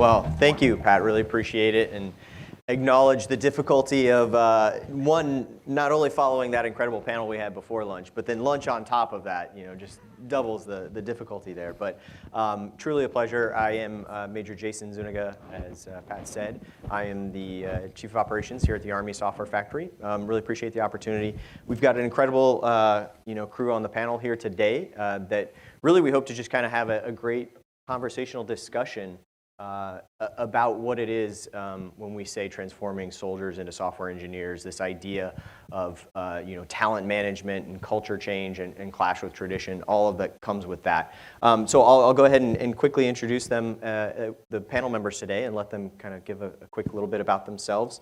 Well, thank you, Pat. Really appreciate it and acknowledge the difficulty of, one, not only following that incredible panel we had before lunch, but then lunch on top of that, just doubles the difficulty there. But truly a pleasure. I am Major Jason Zuniga, as Pat said. I am the Chief of Operations here at the Army Software Factory. Really appreciate the opportunity. We've got an incredible crew on the panel here today that really we hope to just kind of have a great conversational discussion about what it is when we say transforming soldiers into software engineers, this idea of talent management and culture change and clash with tradition, all of that comes with that. So I'll go ahead and quickly introduce them, the panel members today, and let them kind of give a quick little bit about themselves.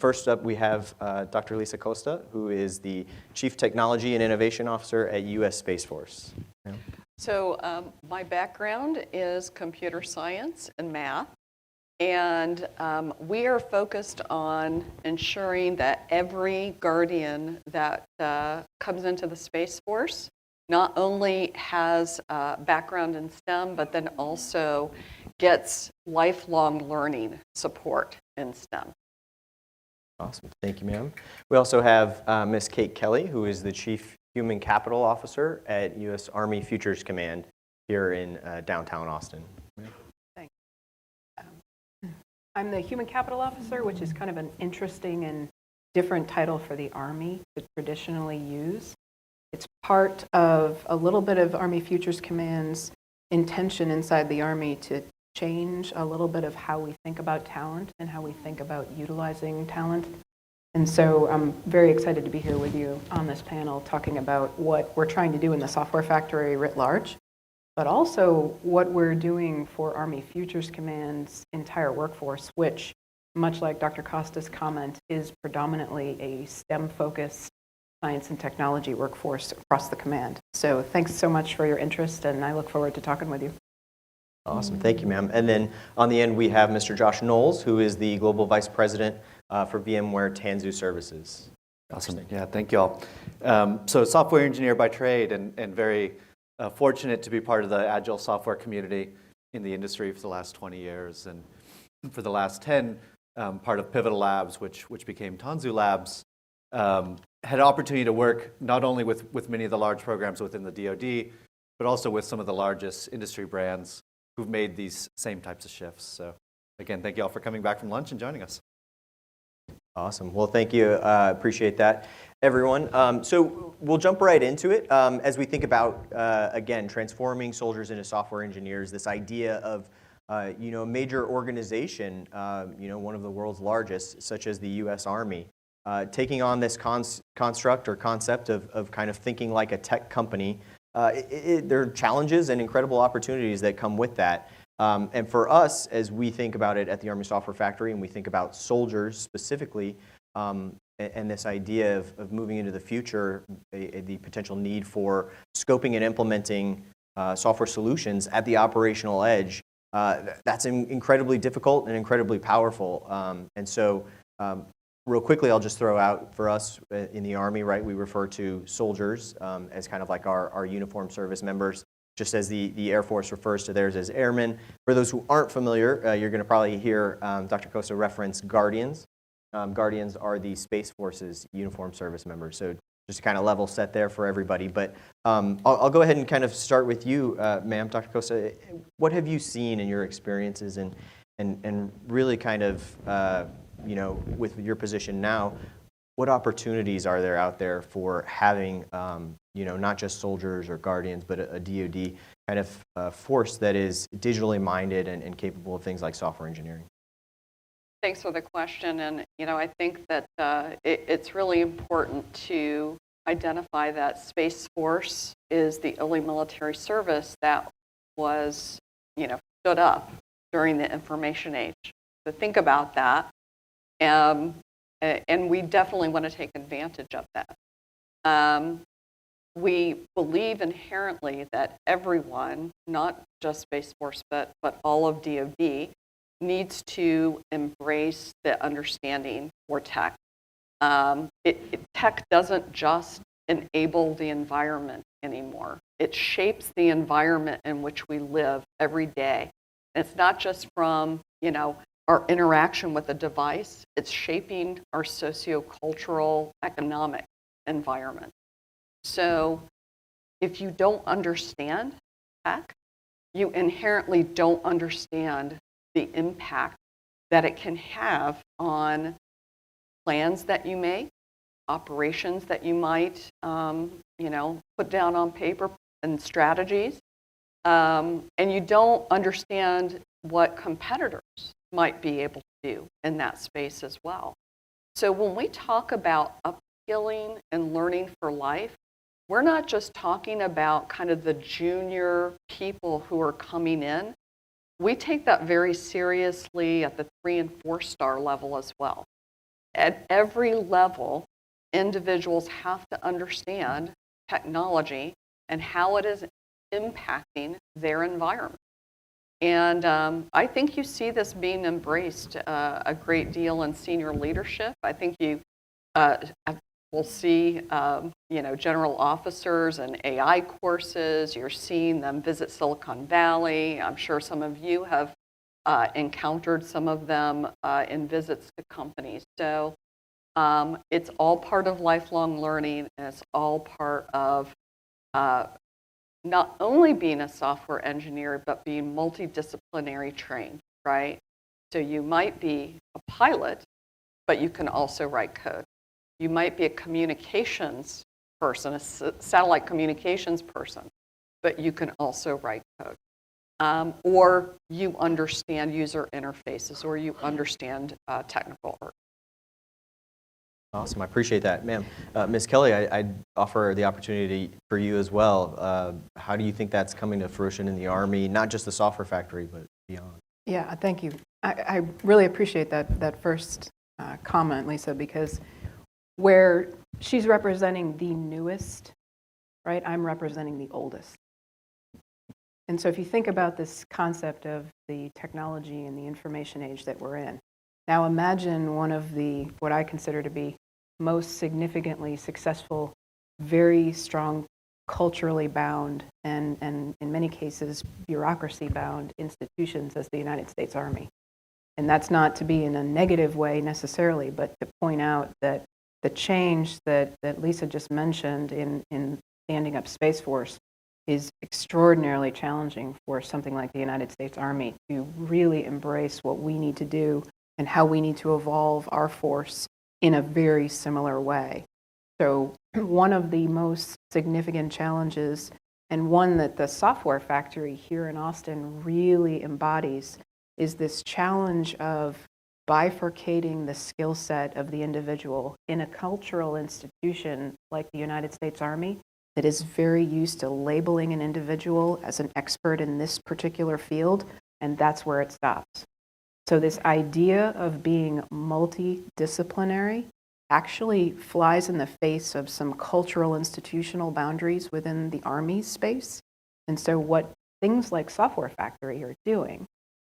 First up, we have Dr. Lisa Costa, who is the Chief Technology and Innovation Officer at U.S. Space Force. Yeah. So my background is computer science and math, and we are focused on ensuring that every Guardian that comes into the Space Force not only has a background in STEM, but then also gets lifelong learning support in STEM. Awesome. Thank you, ma'am. We also have Ms. Kate Kelly, who is the Chief Human Capital Officer at U.S. Army Futures Command here in downtown Austin. Thanks. I'm the Human Capital Officer, which is kind of an interesting and different title for the Army to traditionally use. It's part of a little bit of Army Futures Command's intention inside the Army to change a little bit of how we think about talent and how we think about utilizing talent. And so I'm very excited to be here with you on this panel talking about what we're trying to do in the software factory writ large, but also what we're doing for Army Futures Command's entire workforce, which, much like Dr. Costa's comment, is predominantly a STEM-focused science and technology workforce across the command. So thanks so much for your interest, and I look forward to talking with you. Awesome. Thank you, ma'am. And then on the end, we have Mr. Josh Knowles, who is the Global Vice President for VMware Tanzu Services. Awesome. Yeah, thank you all. So software engineer by trade and very fortunate to be part of the Agile software community in the industry for the last 20 years. And for the last 10, part of Pivotal Labs, which became Tanzu Labs, had an opportunity to work not only with many of the large programs within the DoD, but also with some of the largest industry brands who've made these same types of shifts. So again, thank you all for coming back from lunch and joining us. Awesome. Well, thank you. Appreciate that, everyone. So we'll jump right into it as we think about, again, transforming soldiers into software engineers, this idea of, a major organization, one of the world's largest, such as the U.S. Army, taking on this construct or concept of kind of thinking like a tech company. There are challenges and incredible opportunities that come with that. And for us, as we think about it at the Army Software Factory, and we think about soldiers specifically, and this idea of moving into the future, the potential need for scoping and implementing software solutions at the operational edge, that's incredibly difficult and incredibly powerful. And so real quickly, I'll just throw out for us in the Army, right, we refer to soldiers as kind of like our uniformed service members, just as the Air Force refers to theirs as airmen. For those who aren't familiar, you're going to probably hear Dr. Costa reference Guardians. Guardians are the Space Force's uniformed service members. So just to kind of level set there for everybody. But I'll go ahead and kind of start with you, ma'am, Dr. Costa. What have you seen in your experiences and really kind of, with your position now, what opportunities are there out there for having, not just soldiers or guardians, but a DoD kind of force that is digitally minded and capable of things like software engineering? Thanks for the question. And, I think that it's really important to identify that Space Force is the only military service that was, stood up during the information age. So think about that. And we definitely want to take advantage of that. We believe inherently that everyone, not just Space Force, but all of DoD, needs to embrace the understanding for tech. Tech doesn't just enable the environment anymore. It shapes the environment in which we live every day. It's not just from, our interaction with the device, it's shaping our sociocultural, economic environment. So if you don't understand tech, you inherently don't understand the impact that it can have on plans that you make, operations that you might, put down on paper, and strategies. And you don't understand what competitors might be able to do in that space as well. So when we talk about upskilling and learning for life, we're not just talking about kind of the junior people who are coming in. We take that very seriously at the 3- and 4-star level as well. At every level, individuals have to understand technology and how it is impacting their environment. And I think you see this being embraced a great deal in senior leadership. I think you will see, general officers and AI courses. You're seeing them visit Silicon Valley. I'm sure some of you have encountered some of them in visits to companies. So it's all part of lifelong learning, and it's all part of not only being a software engineer, but being multidisciplinary trained, right? So you might be a pilot, but you can also write code. You might be a communications person, a satellite communications person, but you can also write code. Or you understand user interfaces, or you understand technical art. Awesome, I appreciate that. Ma'am, Ms. Kelly, I'd offer the opportunity for you as well. How do you think that's coming to fruition in the Army, not just the software factory, but beyond? Yeah, thank you. I really appreciate that first comment, Lisa, because where she's representing the newest, right, I'm representing the oldest. And so if you think about this concept of the technology and the information age that we're in, now imagine one of the, what I consider to be most significantly successful, very strong, culturally bound, and in many cases, bureaucracy bound institutions as the United States Army. And that's not to be in a negative way necessarily, but to point out that the change that Lisa just mentioned in standing up Space Force is extraordinarily challenging for something like the United States Army to really embrace what we need to do and how we need to evolve our force in a very similar way. So one of the most significant challenges, and one that the software factory here in Austin really embodies, is this challenge of bifurcating the skill set of the individual in a cultural institution like the United States Army that is very used to labeling an individual as an expert in this particular field, and that's where it stops. So this idea of being multidisciplinary actually flies in the face of some cultural institutional boundaries within the Army space. And so what things like Software Factory are doing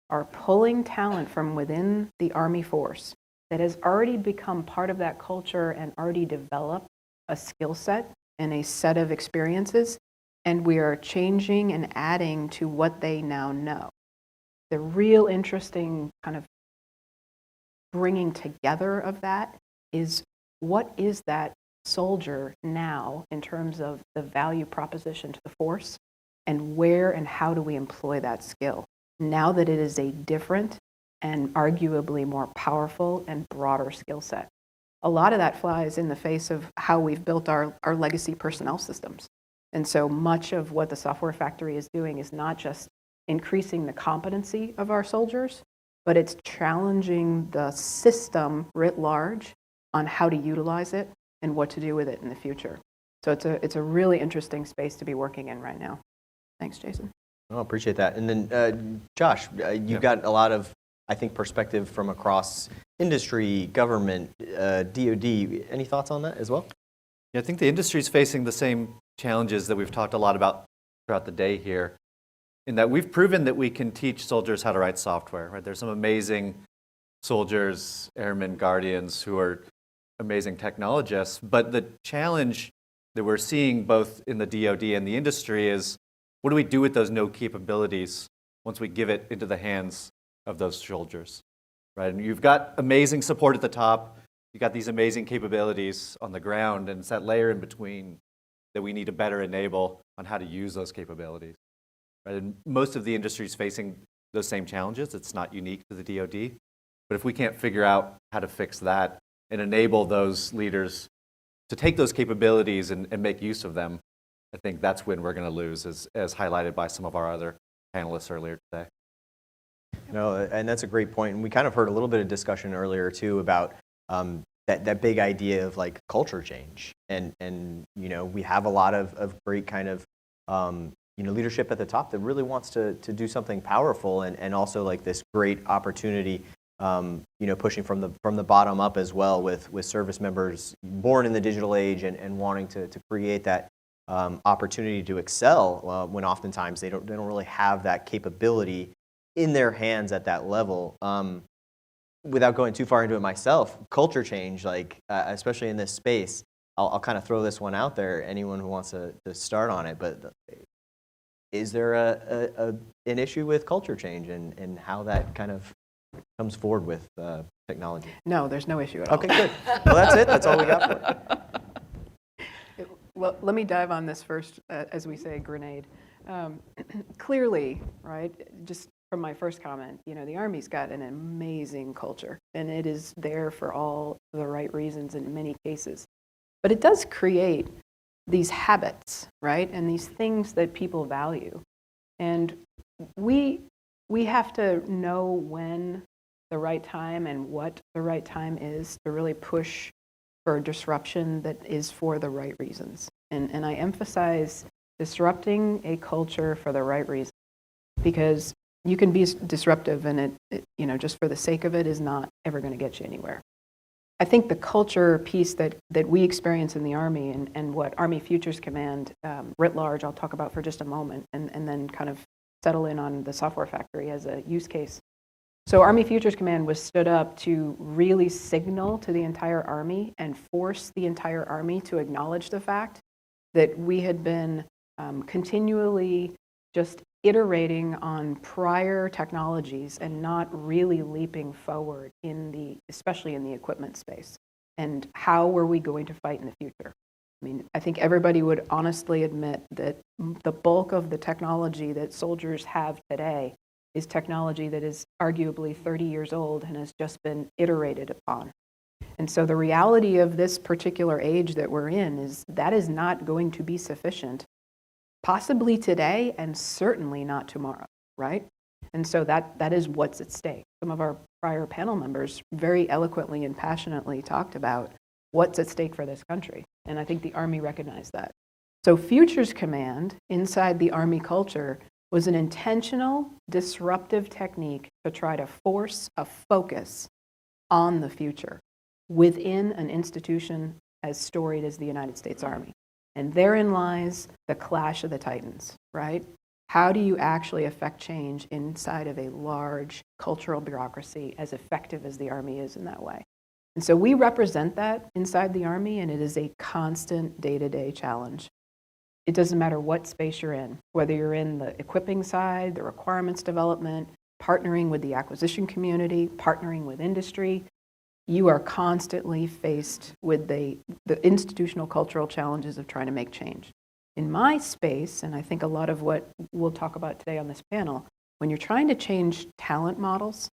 are pulling talent from within the Army force that has already become part of that culture and already developed a skill set and a set of experiences, and we are changing and adding to what they now know. The real interesting kind of bringing together of that is, what is that soldier now in terms of the value proposition to the force, and where and how do we employ that skill now that it is a different and arguably more powerful and broader skill set. A lot of that flies in the face of how we've built our legacy personnel systems. And so much of what the Software Factory is doing is not just increasing the competency of our soldiers, but it's challenging the system writ large on how to utilize it and what to do with it in the future. So it's a really interesting space to be working in right now. Thanks, Jason. Oh, appreciate that. And then, Josh, you've got a lot of, I think, perspective from across industry, government, DoD. Any thoughts on that as well? Yeah, I think the industry is facing the same challenges that we've talked a lot about throughout the day here, in that we've proven that we can teach soldiers how to write software, right? There's some amazing soldiers, airmen, guardians who are amazing technologists, but the challenge that we're seeing both in the DoD and the industry is, what do we do with those no capabilities once we give it into the hands of those soldiers, right? And you've got amazing support at the top. You've got these amazing capabilities on the ground, and it's that layer in between that we need to better enable on how to use those capabilities. Right? And most of the industry is facing those same challenges. It's not unique to the DoD. But if we can't figure out how to fix that and enable those leaders to take those capabilities and make use of them, I think that's when we're going to lose, as highlighted by some of our other panelists earlier today. No, and that's a great point. And we kind of heard a little bit of discussion earlier too about that big idea of like culture change. And you know, we have a lot of great kind of you know, leadership at the top that really wants to do something powerful, and also like this great opportunity, you know, pushing from the bottom up as well with service members born in the digital age and wanting to create that opportunity to excel when oftentimes they don't really have that capability in their hands at that level. Without going too far into it myself, culture change, like especially in this space, I'll kind of throw this one out there. Anyone who wants to start on it, but is there an issue with culture change and how that kind of comes forward with technology? No, there's no issue at all. Okay, good. Well, that's it. That's all we got for it. Well, let me dive on this first, as we say, grenade. Clearly, right, just from my first comment, you know, the Army's got an amazing culture, and it is there for all the right reasons in many cases. But it does create these habits, right, and these things that people value. And we have to know when the right time and what the right time is to really push for disruption that is for the right reasons. And I emphasize disrupting a culture for the right reason, because you can be disruptive and it you know, just for the sake of it is not ever going to get you anywhere. I think the culture piece that we experience in the Army and what Army Futures Command writ large, I'll talk about for just a moment, and then kind of settle in on the software factory as a use case. So Army Futures Command was stood up to really signal to the entire Army and force the entire Army to acknowledge the fact that we had been continually just iterating on prior technologies and not really leaping forward especially in the equipment space. And how were we going to fight in the future? I mean, I think everybody would honestly admit that the bulk of the technology that soldiers have today is technology that is arguably 30 years old and has just been iterated upon. And so the reality of this particular age that we're in is that is not going to be sufficient, possibly today and certainly not tomorrow, right? And so that is what's at stake. Some of our prior panel members very eloquently and passionately talked about what's at stake for this country. And I think the Army recognized that. So Futures Command inside the Army culture was an intentional, disruptive technique to try to force a focus on the future within an institution as storied as the United States Army. And therein lies the clash of the titans, right? How do you actually affect change inside of a large cultural bureaucracy as effective as the Army is in that way? And so we represent that inside the Army, and it is a constant day-to-day challenge. It doesn't matter what space you're in, whether you're in the equipping side, the requirements development, partnering with the acquisition community, partnering with industry, you are constantly faced with the institutional cultural challenges of trying to make change. In my space, and I think a lot of what we'll talk about today on this panel, when you're trying to change talent models,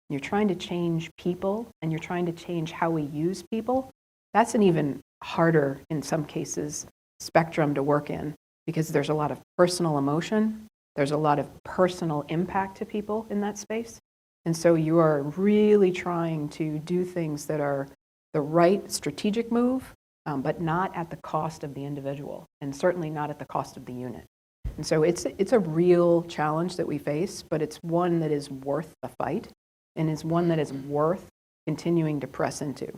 you're trying to change people, and you're trying to change how we use people, that's an even harder, in some cases, spectrum to work in, because there's a lot of personal emotion, there's a lot of personal impact to people in that space. And so you are really trying to do things that are the right strategic move, but not at the cost of the individual, and certainly not at the cost of the unit. And so it's a real challenge that we face, but it's one that is worth the fight, and is one that is worth continuing to press into.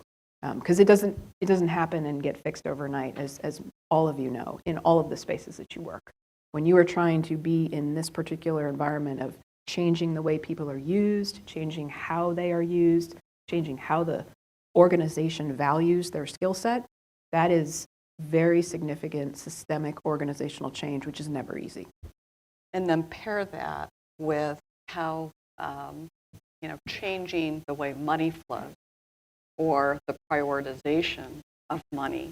Because it doesn't happen and get fixed overnight, as all of you know, in all of the spaces that you work. When you are trying to be in this particular environment of changing the way people are used, changing how they are used, changing how the organization values their skill set, that is very significant systemic organizational change, which is never easy. And then pair that with how changing the way money flows or the prioritization of money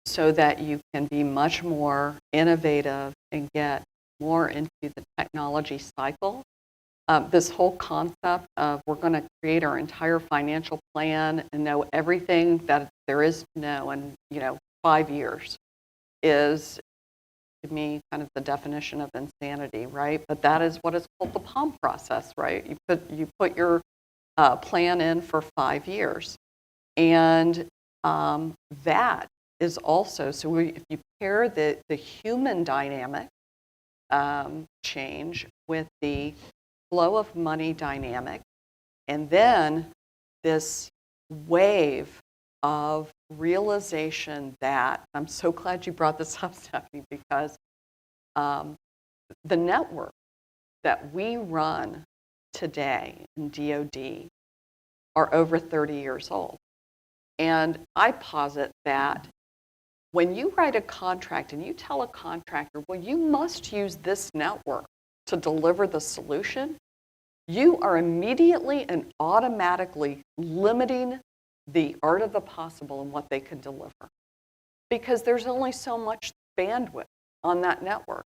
so that you can be much more innovative and get more into the technology cycle. This whole concept of we're going to create our entire financial plan and know everything that there is to know in 5 years is, to me, kind of the definition of insanity, right? But that is what is called the POM process, right? You put your plan in for 5 years, and that is also if you pair the human dynamic change with the flow of money dynamic, and then this wave of realization that, I'm so glad you brought this up, Stephanie, because the network that we run today in DoD are over 30 years old. And I posit that when you write a contract and you tell a contractor, well, you must use this network to deliver the solution, you are immediately and automatically limiting the art of the possible and what they can deliver. Because there's only so much bandwidth on that network.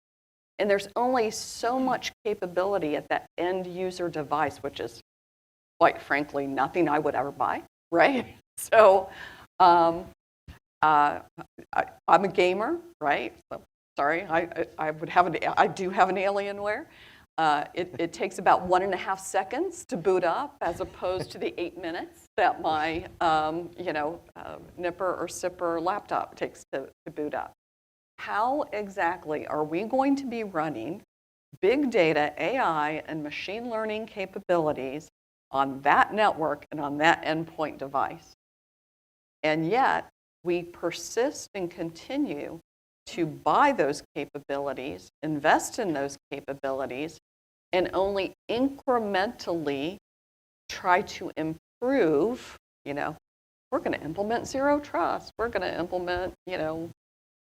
And there's only so much capability at that end user device, which is, quite frankly, nothing I would ever buy, right? So I'm a gamer, right? So, sorry, I do have an Alienware. It takes about 1.5 seconds to boot up, as opposed to the 8 minutes that my Nipper or Sipper laptop takes to boot up. How exactly are we going to be running big data, AI, and machine learning capabilities on that network and on that endpoint device? And yet, we persist and continue to buy those capabilities, invest in those capabilities, and only incrementally try to improve. We're going to implement zero trust. We're going to implement,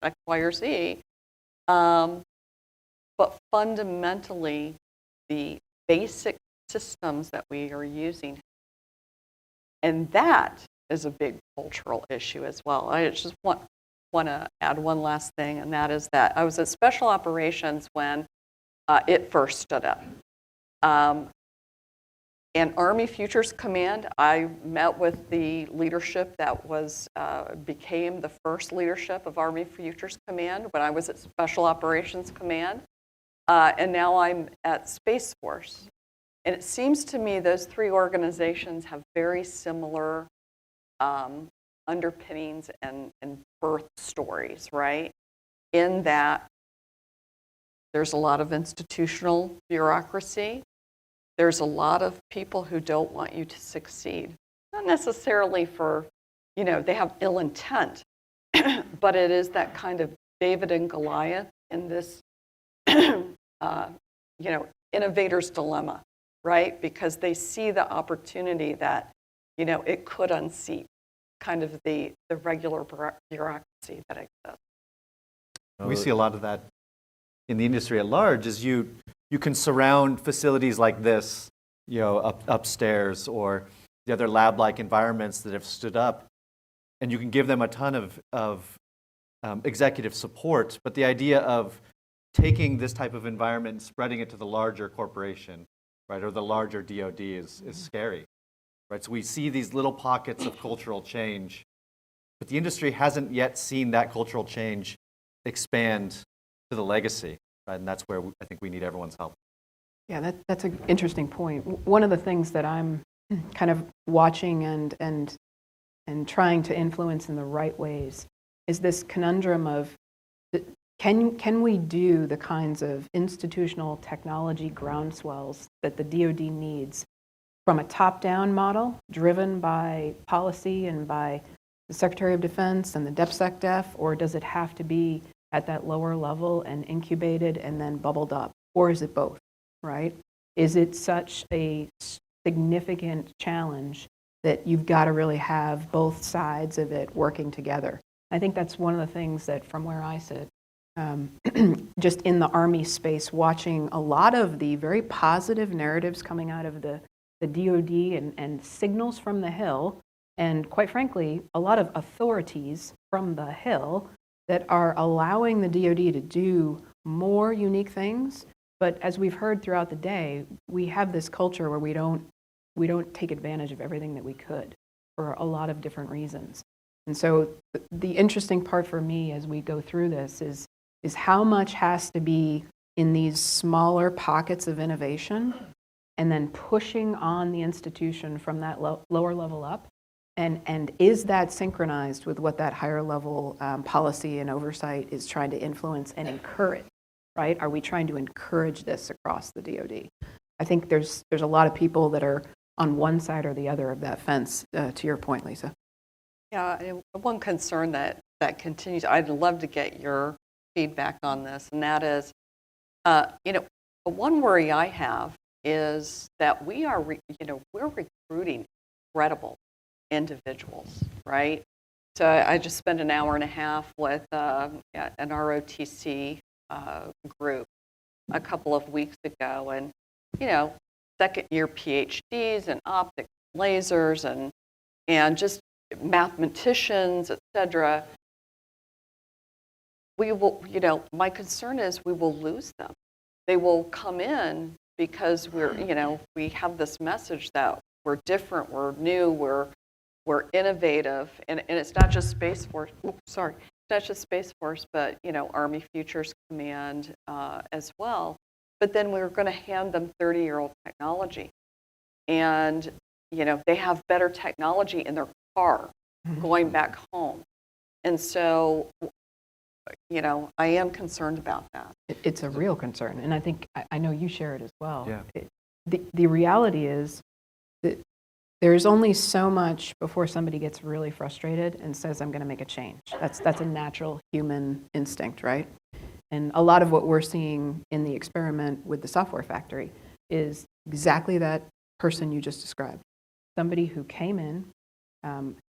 X, Y, or Z. But fundamentally, the basic systems that we are using, and that is a big cultural issue as well. I just want to add one last thing, and that is that I was at Special Operations when it first stood up. And Army Futures Command, I met with the leadership that became the first leadership of Army Futures Command when I was at Special Operations Command. And now I'm at Space Force. And it seems to me those three organizations have very similar underpinnings and birth stories, right? In that there's a lot of institutional bureaucracy. There's a lot of people who don't want you to succeed. Not necessarily for, they have ill intent, but it is that kind of David and Goliath in this, innovator's dilemma, right? Because they see the opportunity that, it could unseat kind of the regular bureaucracy that exists. We see a lot of that in the industry at large. Is you can surround facilities like this, upstairs, or the other lab-like environments that have stood up, and you can give them a ton of executive support. But the idea of taking this type of environment and spreading it to the larger corporation, right, or the larger DoD is scary, right? So we see these little pockets of cultural change, but the industry hasn't yet seen that cultural change expand to the legacy, right? And that's where I think we need everyone's help. Yeah, that's an interesting point. One of the things that I'm kind of watching and trying to influence in the right ways is this conundrum of can we do the kinds of institutional technology groundswells that the DoD needs from a top-down model driven by policy and by the Secretary of Defense and the DepSecDef, or does it have to be at that lower level and incubated and then bubbled up? Or is it both, right? Is it such a significant challenge that you've got to really have both sides of it working together? I think that's one of the things that, from where I sit, just in the Army space, watching a lot of the very positive narratives coming out of the DoD and signals from the Hill, and quite frankly, a lot of authorities from the Hill that are allowing the DoD to do more unique things. But as we've heard throughout the day, we have this culture where we don't take advantage of everything that we could for a lot of different reasons. And so the interesting part for me as we go through this is how much has to be in these smaller pockets of innovation and then pushing on the institution from that lower level up. And is that synchronized with what that higher level policy and oversight is trying to influence and encourage, right? Are we trying to encourage this across the DoD? I think there's a lot of people that are on one side or the other of that fence, to your point, Lisa. Yeah, and one concern that continues, I'd love to get your feedback on this, and that is, one worry I have is that we're recruiting incredible individuals, right? So I just spent an hour and a half with an ROTC group a couple of weeks ago, and second-year PhDs in optics, lasers, and just mathematicians, et cetera. We will, my concern is we will lose them. They will come in because we have this message that we're different, we're new, we're innovative, and it's not just Space Force. It's not just Space Force, but Army Futures Command as well. But then we're going to hand them 30-year-old technology, and they have better technology in their car going back home, and so I am concerned about that. It's a real concern, and I think I know you share it as well. Yeah. The reality is that there's only so much before somebody gets really frustrated and says, I'm going to make a change. That's a natural human instinct, right? And a lot of what we're seeing in the experiment with the software factory is exactly that person you just described. Somebody who came in,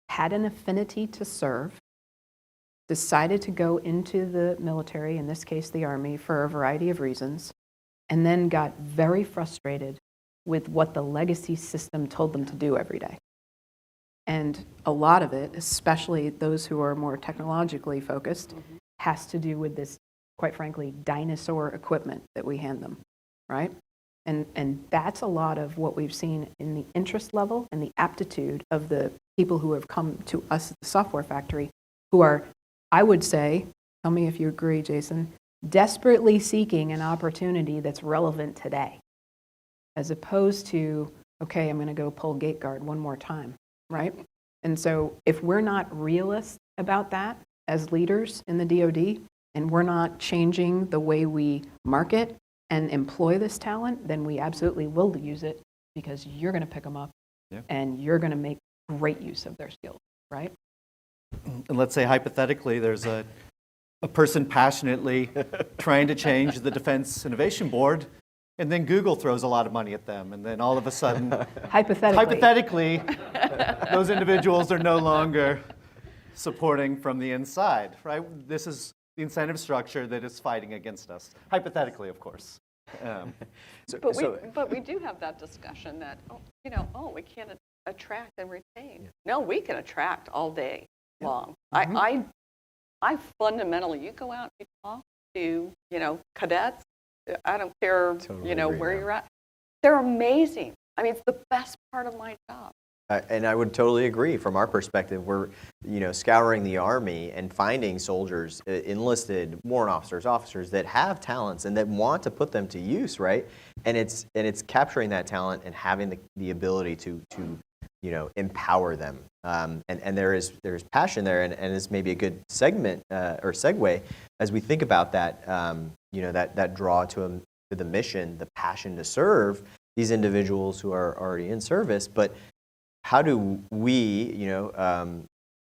had an affinity to serve, decided to go into the military, in this case the Army, for a variety of reasons, and then got very frustrated with what the legacy system told them to do every day. And a lot of it, especially those who are more technologically focused, has to do with this, quite frankly, dinosaur equipment that we hand them, right? And that's a lot of what we've seen in the interest level and the aptitude of the people who have come to us at the software factory, who are, I would say, tell me if you agree, Jason, desperately seeking an opportunity that's relevant today, as opposed to, okay, I'm going to go pull gate guard one more time, right? And so if we're not realists about that as leaders in the DoD, and we're not changing the way we market and employ this talent, then we absolutely will use it, because you're going to pick them up and you're going to make great use of their skills, right? And let's say hypothetically there's a person passionately trying to change the Defense Innovation Board, and then Google throws a lot of money at them, and then all of a sudden, hypothetically, those individuals are no longer supporting from the inside, right? This is the incentive structure that is fighting against us, hypothetically, of course. But we do have that discussion that, we can't attract and retain. Yeah. No, we can attract all day long. I fundamentally, you go out and you talk to, cadets, I don't care, where you're at. They're amazing. I mean, it's the best part of my job. And I would totally agree. From our perspective, we're, scouring the Army and finding soldiers, enlisted warrant officers that have talents and that want to put them to use, right? And it's capturing that talent and having the ability to empower them. And there's passion there, and it's maybe a good segment or segue as we think about that, that draw to the mission, the passion to serve these individuals who are already in service. But how do we,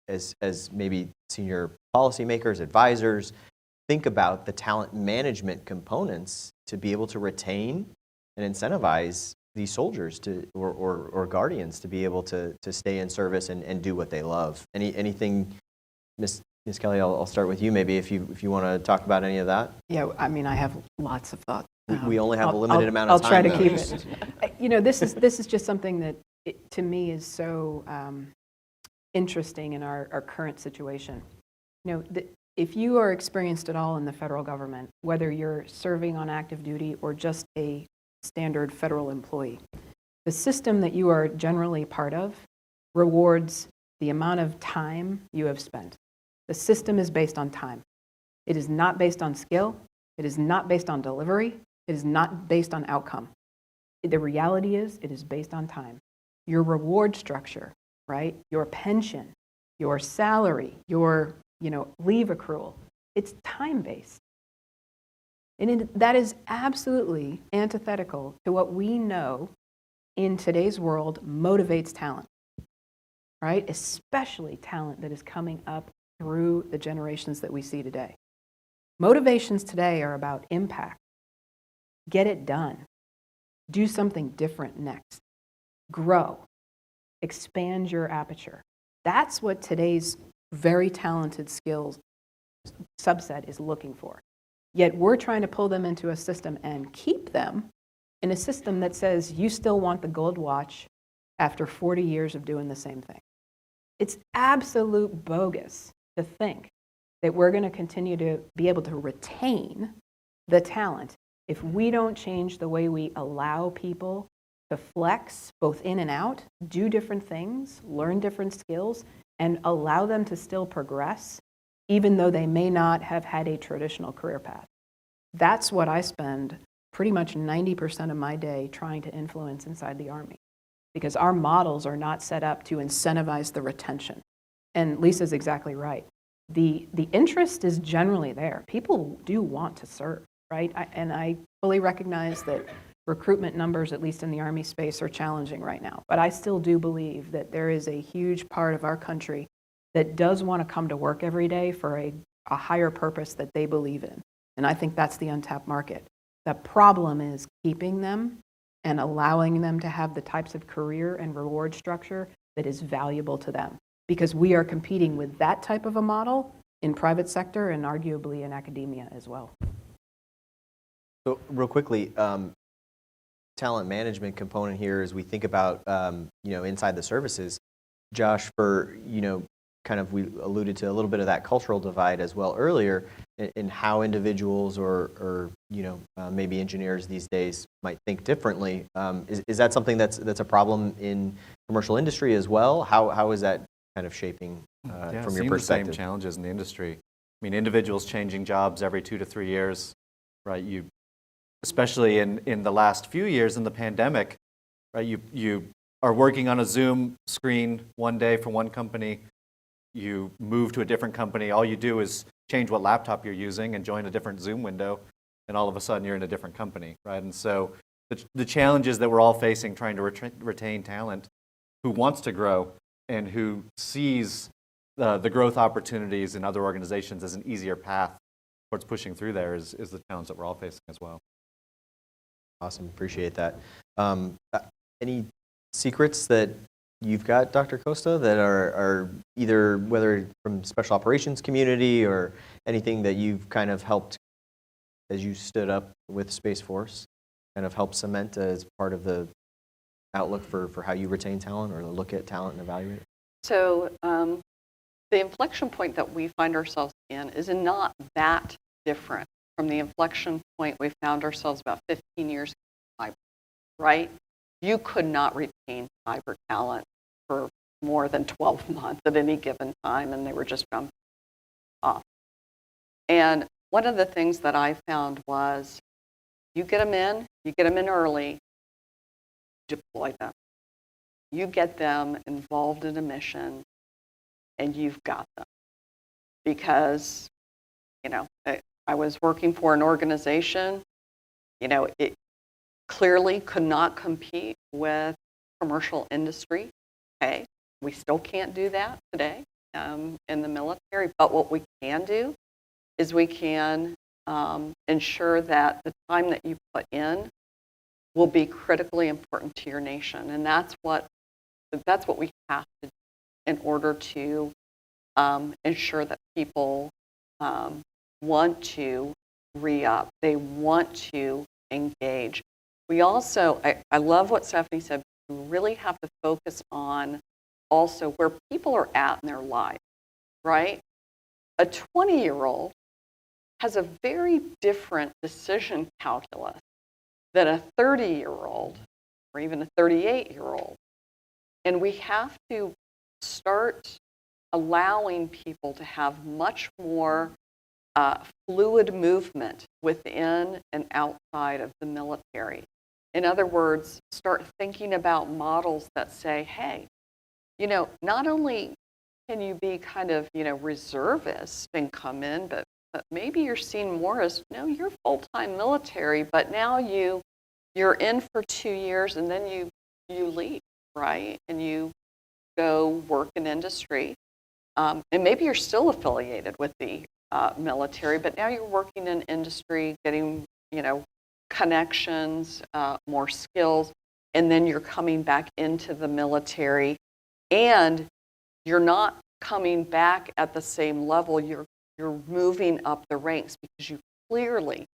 as maybe senior policymakers, advisors, think about the talent management components to be able to retain and incentivize these soldiers or guardians to be able to stay in service and do what they love? Anything, Ms. Ms. Kelly, I'll start with you maybe if you want to talk about any of that. Yeah, I mean, I have lots of thoughts. We only have a I'll- limited amount of I'll try time. to though. keep it. You know, this is just something that, to me, is so interesting in our current situation. You know, if you are experienced at all in the federal government, whether you're serving on active duty or just a standard federal employee, the system that you are generally part of rewards the amount of time you have spent. The system is based on time. It is not based on skill. It is not based on delivery. It is not based on outcome. The reality is it is based on time. Your reward structure, right? Your pension, your salary, your leave accrual, it's time-based. And that is absolutely antithetical to what we know in today's world motivates talent, right? Especially talent that is coming up through the generations that we see today. Motivations today are about impact. Get it done. Do something different next. Grow. Expand your aperture. That's what today's very talented skills subset is looking for. Yet we're trying to pull them into a system and keep them in a system that says you still want the gold watch after 40 years of doing the same thing. It's absolute bogus to think that we're going to continue to be able to retain the talent if we don't change the way we allow people to flex both in and out, do different things, learn different skills, and allow them to still progress, even though they may not have had a traditional career path. That's what I spend pretty much 90% of my day trying to influence inside the Army, because our models are not set up to incentivize the retention. And Lisa's exactly right. The interest is generally there. People do want to serve, right? And I fully recognize that recruitment numbers, at least in the Army space, are challenging right now. But I still do believe that there is a huge part of our country that does want to come to work every day for a higher purpose that they believe in. And I think that's the untapped market. The problem is keeping them and allowing them to have the types of career and reward structure that is valuable to them. Because we are competing with that type of a model in private sector and arguably in academia as well. So real quickly, talent management component here as we think about, inside the services. Josh, for, kind of we alluded to a little bit of that cultural divide as well earlier in how individuals or maybe engineers these days might think differently. Is that something that's a problem in commercial industry as well? How is that kind of shaping from your perspective? The same challenges in the industry. I mean, individuals changing jobs every 2 to 3 years, right? Especially in the last few years in the pandemic, right? You are working on a Zoom screen one day for one company. You move to a different company. All you do is change what laptop you're using and join a different Zoom window, and all of a sudden you're in a different company, right? And so the challenges that we're all facing trying to retain talent who wants to grow and who sees the growth opportunities in other organizations as an easier path towards pushing through there is the challenge that we're all facing as well. Awesome, appreciate that. Any secrets that you've got, Dr. Costa, that are either whether from special operations community or anything that you've kind of helped as you stood up with Space Force, kind of help cement as part of the outlook for how you retain talent or look at talent and evaluate it? So the inflection point that we find ourselves in is not that different from the inflection point we found ourselves about 15 years ago, right? You could not retain cyber talent for more than 12 months at any given time, and they were just jumping off. And one of the things that I found was you get them in early, deploy them. You get them involved in a mission, and you've got them. Because, I was working for an organization, it clearly could not compete with commercial industry. Okay, we still can't do that today in the military, but what we can do is we can ensure that the time that you put in will be critically important to your nation, and that's what we have to do in order to ensure that people want to re-up. They want to engage. We also, I love what Stephanie said, we really have to focus on also where people are at in their life, right? A 20-year-old has a very different decision calculus than a 30-year-old or even a 38-year-old. And we have to start allowing people to have much more fluid movement within and outside of the military. In other words, start thinking about models that say, hey, not only can you be kind of, reservist and come in, but maybe you're seen more as, no, you're full-time military, but now you're in for 2 years and then you leave, right? And you go work in industry. And maybe you're still affiliated with the military, but now you're working in industry, getting, connections, more skills, and then you're coming back into the military, and you're not coming back at the same level. You're moving up the ranks because you clearly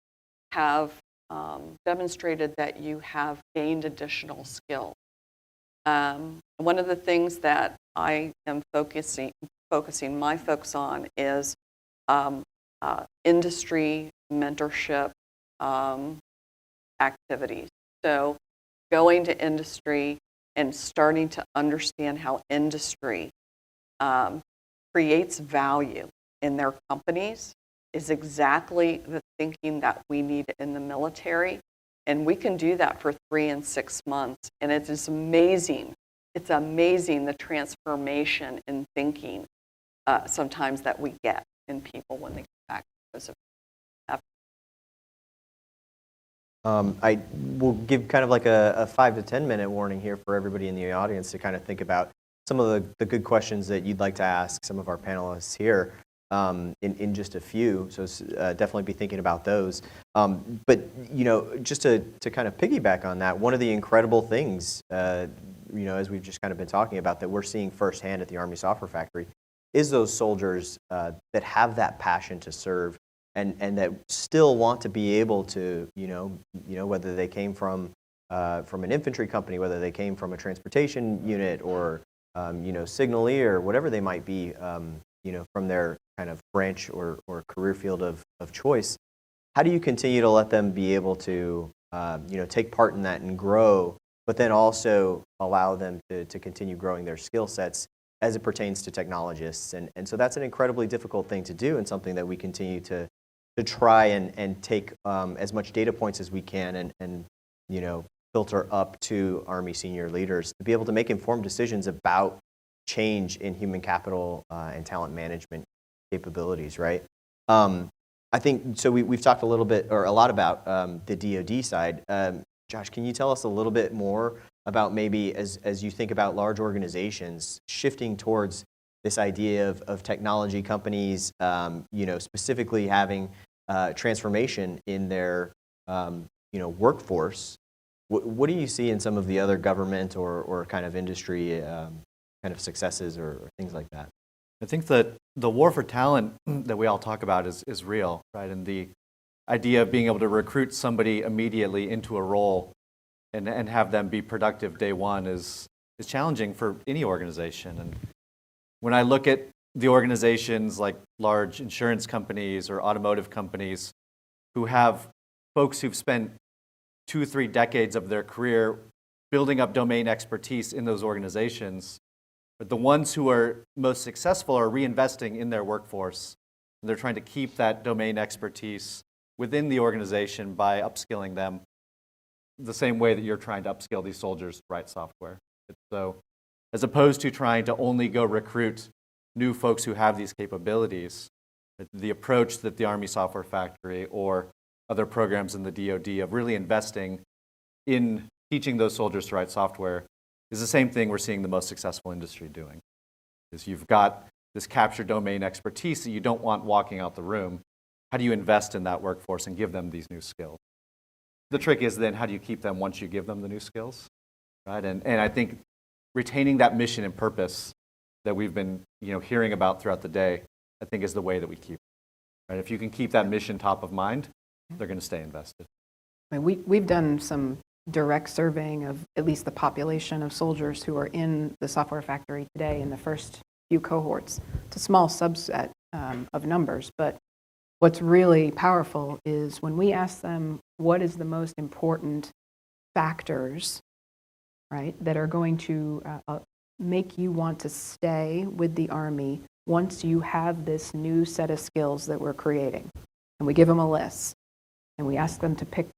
have demonstrated that you have gained additional skill. One of the things that I am focusing my focus on is industry mentorship activities. So going to industry and starting to understand how industry creates value in their companies is exactly the thinking that we need in the military. And we can do that for 3 and 6 months. And it is amazing. It's amazing the transformation in thinking sometimes that we get in people when they get back. I will give kind of like a 5 to 10 minute warning here for everybody in the audience to kind of think about some of the good questions that you'd like to ask some of our panelists here in just a few. So definitely be thinking about those. But just to kind of piggyback on that, one of the incredible things, as we've just kind of been talking about, that we're seeing firsthand at the Army Software Factory is those soldiers that have that passion to serve and that still want to be able to, whether they came from an infantry company, whether they came from a transportation unit or, signaleer, whatever they might be, from their kind of branch or career field of choice. How do you continue to let them be able to, take part in that and grow, but then also allow them to continue growing their skill sets as it pertains to technologists? And so that's an incredibly difficult thing to do, and something that we continue to try and take as much data points as we can and filter up to Army senior leaders to be able to make informed decisions about change in human capital and talent management capabilities, right? I think, so we've talked a lot about the DoD side. Josh, can you tell us a little bit more about maybe as you think about large organizations shifting towards this idea of technology companies, specifically having transformation in their, workforce? What do you see in some of the other government or kind of industry kind of successes or things like that? I think that the war for talent that we all talk about is real, right? And the idea of being able to recruit somebody immediately into a role and have them be productive day one is challenging for any organization. And when I look at the organizations like large insurance companies or automotive companies who have folks who've spent 2 or 3 decades of their career building up domain expertise in those organizations, but the ones who are most successful are reinvesting in their workforce. And they're trying to keep that domain expertise within the organization by upskilling them the same way that you're trying to upskill these soldiers to write software. So as opposed to trying to only go recruit new folks who have these capabilities, the approach that the Army Software Factory or other programs in the DoD of really investing in teaching those soldiers to write software is the same thing we're seeing the most successful industry doing. Is you've got this captured domain expertise that you don't want walking out the room. How do you invest in that workforce and give them these new skills? The trick is then how do you keep them once you give them the new skills, right? And I think retaining that mission and purpose that we've been hearing about throughout the day, I think is the way that we keep it. Right? If you can keep that mission top of mind, they're going to stay invested. I mean, we've done some direct surveying of at least the population of soldiers who are in the software factory today in the first few cohorts. It's a small subset of numbers, but what's really powerful is when we ask them what is the most important factors, right, that are going to make you want to stay with the Army once you have this new set of skills that we're creating. And we give them a list, and we ask them to pick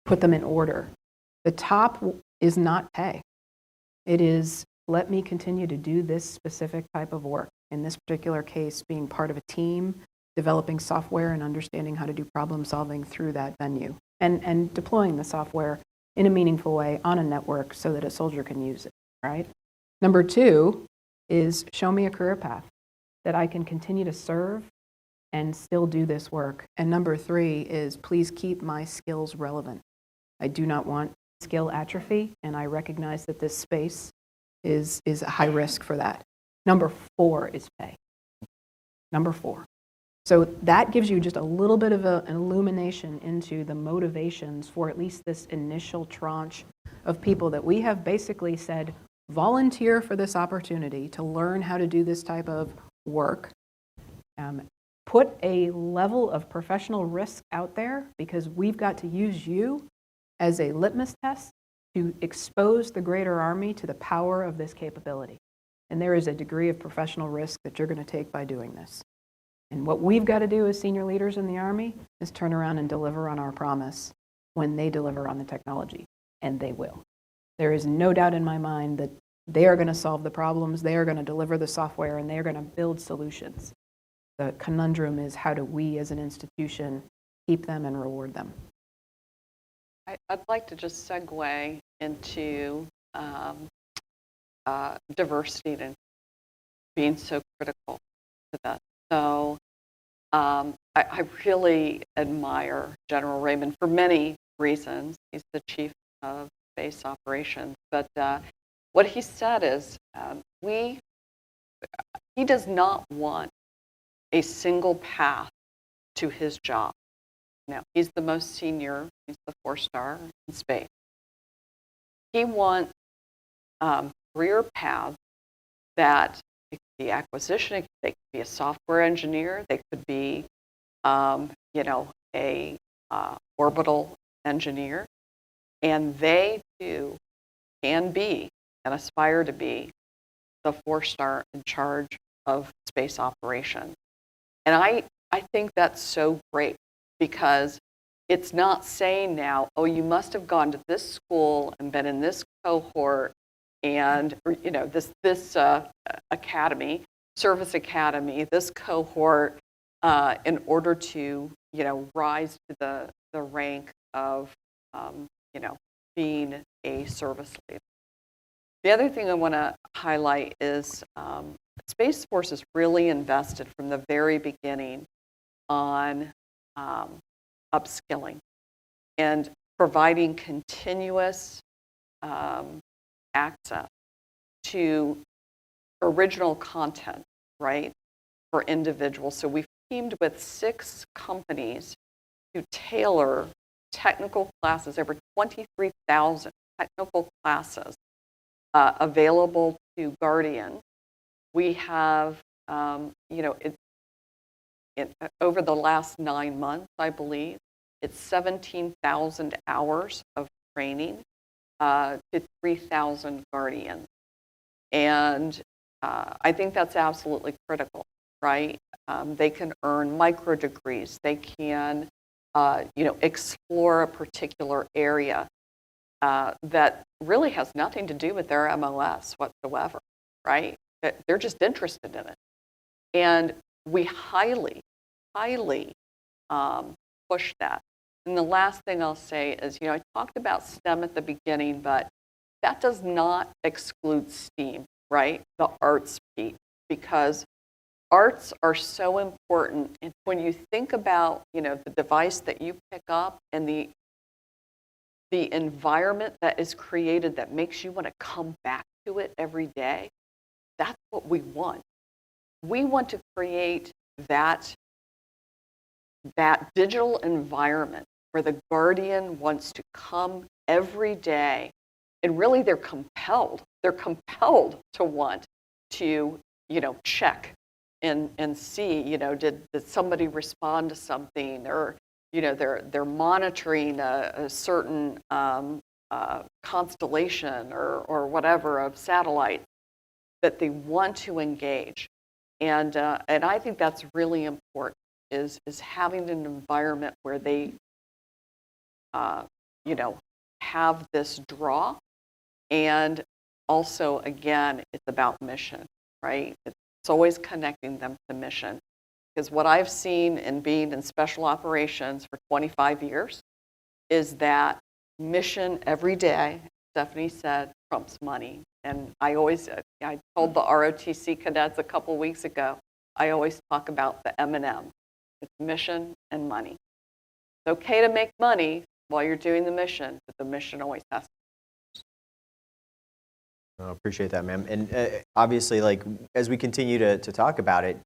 put them in order. The top is not pay. It is, let me continue to do this specific type of work. In this particular case, being part of a team, developing software and understanding how to do problem solving through that venue, and deploying the software in a meaningful way on a network so that a soldier can use it, right? Number 2 is show me a career path that I can continue to serve and still do this work. And number 3 is please keep my skills relevant. I do not want skill atrophy, and I recognize that this space is a high risk for that. Number 4 is pay. Number 4. So that gives you just a little bit of an illumination into the motivations for at least this initial tranche of people that we have basically said, volunteer for this opportunity to learn how to do this type of work. Put a level of professional risk out there because we've got to use you as a litmus test to expose the greater Army to the power of this capability. And there is a degree of professional risk that you're going to take by doing this. And what we've got to do as senior leaders in the Army is turn around and deliver on our promise when they deliver on the technology, and they will. There is no doubt in my mind that they are going to solve the problems, they are going to deliver the software, and they are going to build solutions. The conundrum is how do we as an institution keep them and reward them? I'd like to just segue into diversity and being so critical to that. So I really admire General Raymond for many reasons. He's the chief of space operations. But what he said is he does not want a single path to his job. Now, he's the most senior. He's the 4-star in space. He wants career paths that it could be acquisition, they could be a software engineer, they could be, a orbital engineer, and they too can be and aspire to be the 4-star in charge of space operations. And I think that's so great because it's not saying now, oh, you must have gone to this school and been in this cohort and this academy, service academy, this cohort, in order to rise to the rank of being a service leader. The other thing I want to highlight is Space Force is really invested from the very beginning on upskilling and providing continuous access to original content, right, for individuals. So we've teamed with 6 companies to tailor technical classes, over 23,000 technical classes available to Guardian. We have, over the last 9 months, I believe, it's 17,000 hours of training to 3,000 Guardians. And I think that's absolutely critical, right? They can earn micro degrees. They can, explore a particular area that really has nothing to do with their MLS whatsoever, right? They're just interested in it. And we highly push that. And the last thing I'll say is, I talked about STEM at the beginning, but that does not exclude STEAM, right? The arts piece, because arts are so important. And when you think about, the device that you pick up and the environment that is created that makes you want to come back to it every day, that's what we want. We want to create that digital environment where the guardian wants to come every day, and really they're compelled to want to, check and see, did somebody respond to something, or, they're monitoring a certain constellation or whatever of satellites, that they want to engage. And I think that's really important, is having an environment where they, have this draw. And also, again, it's about mission, right? It's always connecting them to mission. Because what I've seen in being in special operations for 25 years is that mission every day, Stephanie said, trumps money. And I told the ROTC cadets a couple weeks ago, I always talk about the M&M. It's mission and money. It's okay to make money while you're doing the mission, but the mission always has to. I appreciate that, ma'am. And obviously, like, as we continue to talk about it,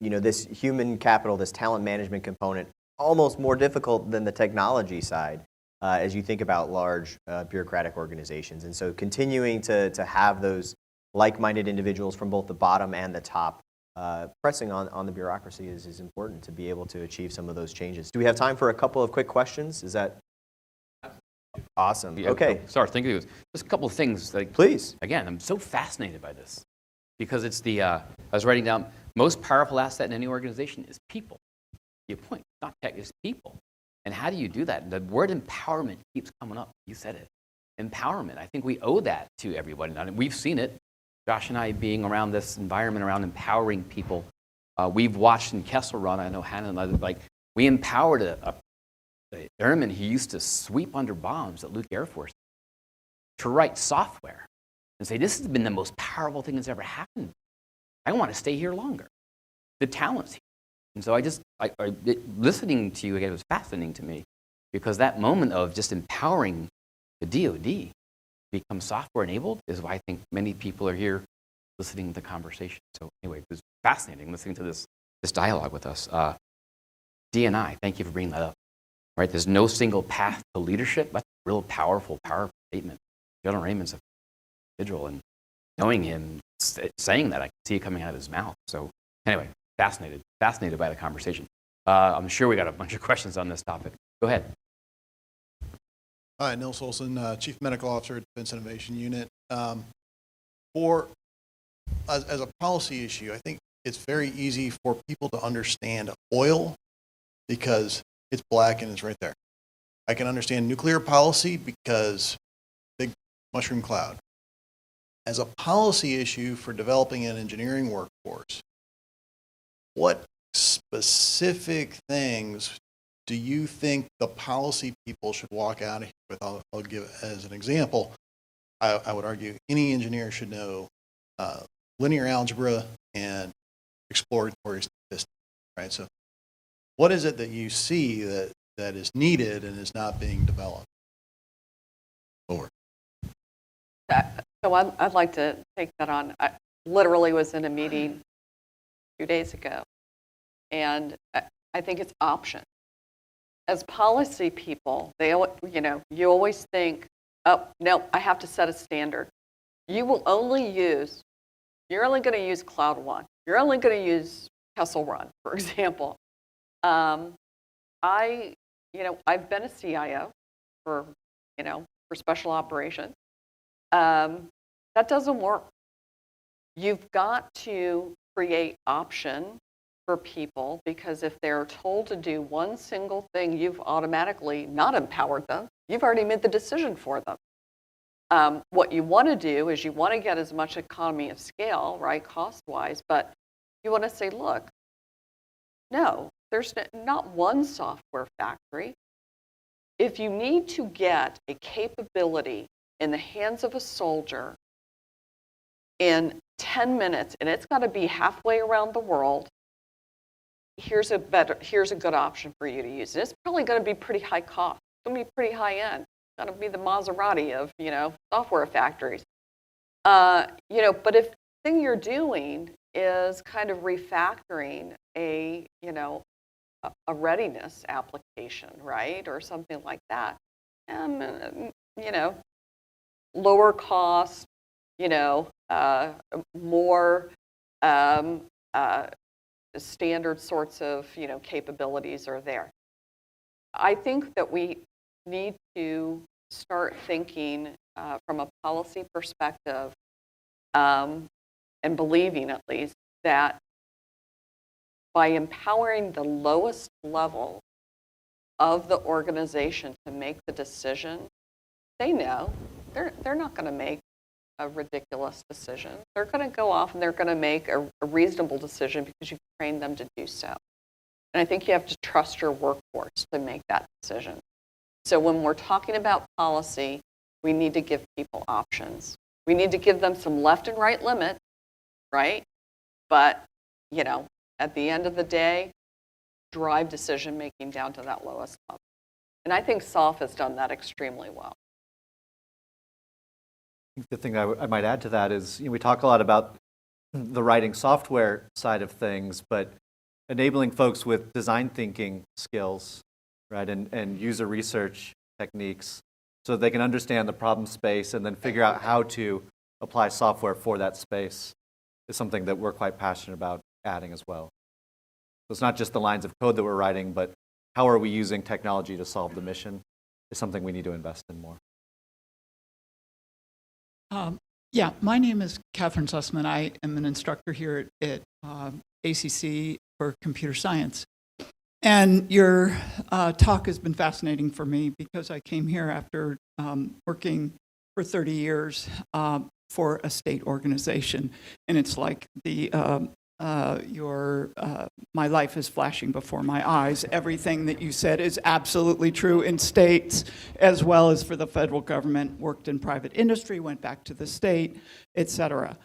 this human capital, this talent management component, almost more difficult than the technology side, as you think about large bureaucratic organizations. And so continuing to have those like-minded individuals from both the bottom and the top pressing on the bureaucracy is important to be able to achieve some of those changes. Do we have time for a couple of quick questions? Is that awesome? Yeah, Okay. Sorry, thank you. Just a couple of things. Please. Again, I'm so fascinated by this because it's I was writing down, most powerful asset in any organization is people. You point, not tech, it's people. And how do you do that? The word empowerment keeps coming up. You said it. Empowerment. I think we owe that to everybody. And we've seen it. Josh and I being around this environment around empowering people. We've watched in Kessel Run, I know Hannah and others, we empowered a airman who used to sweep under bombs at Luke Air Force to write software and say, this has been the most powerful thing that's ever happened. I want to stay here longer. The talent's here. And so listening to you again was fascinating to me, because that moment of just empowering the DoD become software enabled is why I think many people are here listening to the conversation. So anyway, it was fascinating listening to this dialogue with us. D&I, thank you for bringing that up. Right, there's no single path to leadership. That's a real powerful statement. General Raymond's an individual, and knowing him, saying that, I can see it coming out of his mouth. So anyway, fascinated by the conversation. I'm sure we got a bunch of questions on this topic. Go ahead. Hi, Nils Olson, Chief Medical Officer at Defense Innovation Unit. As a policy issue, I think it's very easy for people to understand oil because it's black and it's right there. I can understand nuclear policy because big mushroom cloud. As a policy issue for developing an engineering workforce, what specific things do you think the policy people should walk out of here with? I'll give as an example. I would argue any engineer should know linear algebra and exploratory statistics, right? So what is it that you see that is needed and is not being developed? Over. So I'd like to take that on. I literally was in a meeting 2 days ago, and I think it's option. As policy people, you always think, oh, no, I have to set a standard. You're only going to use Cloud One. You're only going to use Kessel Run, for example. I've been a CIO for special operations. That doesn't work. You've got to create option for people, because if they're told to do one single thing, you've automatically not empowered them. You've already made the decision for them. What you want to do is you want to get as much economy of scale, right, cost-wise, but you want to say, look, no, there's not one software factory. If you need to get a capability in the hands of a soldier in 10 minutes, and it's got to be halfway around the world, here's a good option for you to use. And it's probably going to be pretty high cost. It's going to be pretty high end. It's going to be the Maserati of software factories. But thing you're doing is kind of refactoring a, a readiness application, right? Or something like that. You know, lower cost, more standard sorts of, capabilities are there. I think that we need to start thinking from a policy perspective, and believing at least that by empowering the lowest level of the organization to make the decision, they know they're not going to make a ridiculous decision. They're going to go off and they're going to make a reasonable decision because you've trained them to do so. And I think you have to trust your workforce to make that decision. So when we're talking about policy, we need to give people options. We need to give them some left and right limits, right? But, at the end of the day, drive decision-making down to that lowest level. And I think SOF has done that extremely well. I think the thing I might add to that is, we talk a lot about the writing software side of things, but enabling folks with design thinking skills, right, and user research techniques so that they can understand the problem space and then figure out how to apply software for that space is something that we're quite passionate about adding as well. So it's not just the lines of code that we're writing, but how are we using technology to solve the mission is something we need to invest in more. Yeah, my name is Catherine Sussman. I am an instructor here at ACC for computer science. And your talk has been fascinating for me because I came here after working for 30 years for a state organization. And it's like my life is flashing before my eyes. Everything that you said is absolutely true in states as well as for the federal government. Worked in private industry, went back to the state, et cetera.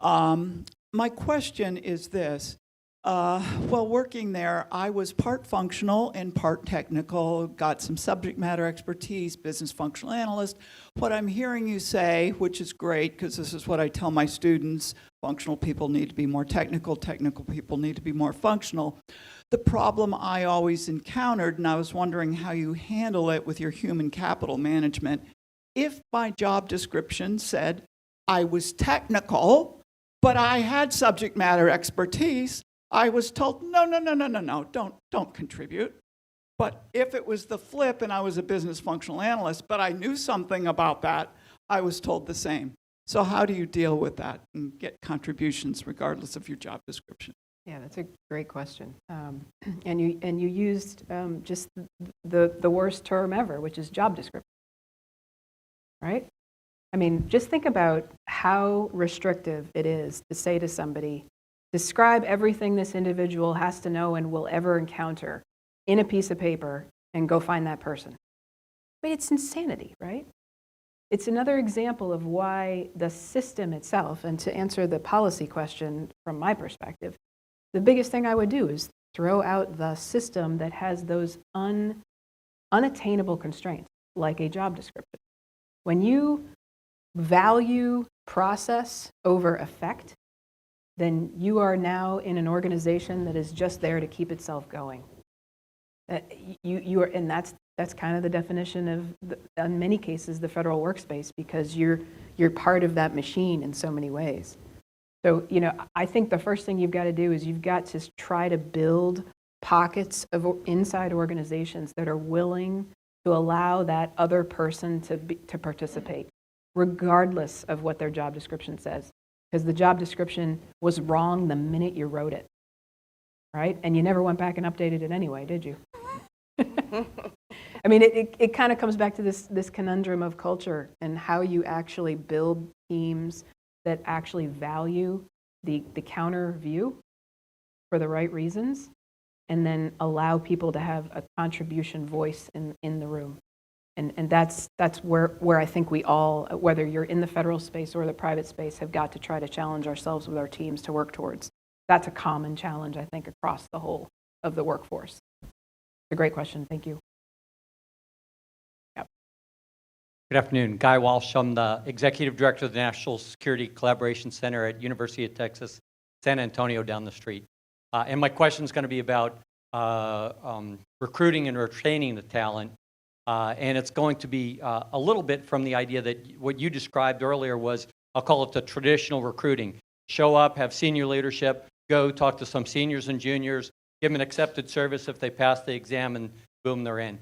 My question is this. While working there, I was part functional and part technical, got some subject matter expertise, business functional analyst. What I'm hearing you say, which is great, because this is what I tell my students, functional people need to be more technical people need to be more functional. The problem I always encountered, and I was wondering how you handle it with your human capital management, if my job description said I was technical, but I had subject matter expertise, I was told, no, don't contribute. But if it was the flip and I was a business functional analyst, but I knew something about that, I was told the same. So how do you deal with that and get contributions regardless of your job description? Yeah, that's a great question. And you used just the worst term ever, which is job description, right? I mean, just think about how restrictive it is to say to somebody, describe everything this individual has to know and will ever encounter in a piece of paper and go find that person. I mean, it's insanity, right? It's another example of why the system itself, and to answer the policy question from my perspective, the biggest thing I would do is throw out the system that has those unattainable constraints, like a job description. When you value process over effect, then you are now in an organization that is just there to keep itself going. You are, and that's kind of the definition of, in many cases, the federal workspace, because you're part of that machine in so many ways. So, I think the first thing you've got to do is you've got to try to build pockets of inside organizations that are willing to allow that other person to participate, regardless of what their job description says. Because the job description was wrong the minute you wrote it, right? And you never went back and updated it anyway, did you? I mean, it kind of comes back to this conundrum of culture and how you actually build teams that actually value the counter view for the right reasons, and then allow people to have a contribution voice in the room. And that's where I think we all, whether you're in the federal space or the private space, have got to try to challenge ourselves with our teams to work towards. That's a common challenge, I think, across the whole of the workforce. It's a great question. Thank you. Good afternoon. Guy Walsh. I'm the Executive Director of the National Security Collaboration Center at University of Texas, San Antonio down the street. And my question is going to be about recruiting and retaining the talent. And it's going to be a little bit from the idea that what you described earlier was, I'll call it the traditional recruiting. Show up, have senior leadership, go talk to some seniors and juniors, give them an accepted service if they pass the exam, and boom, they're in.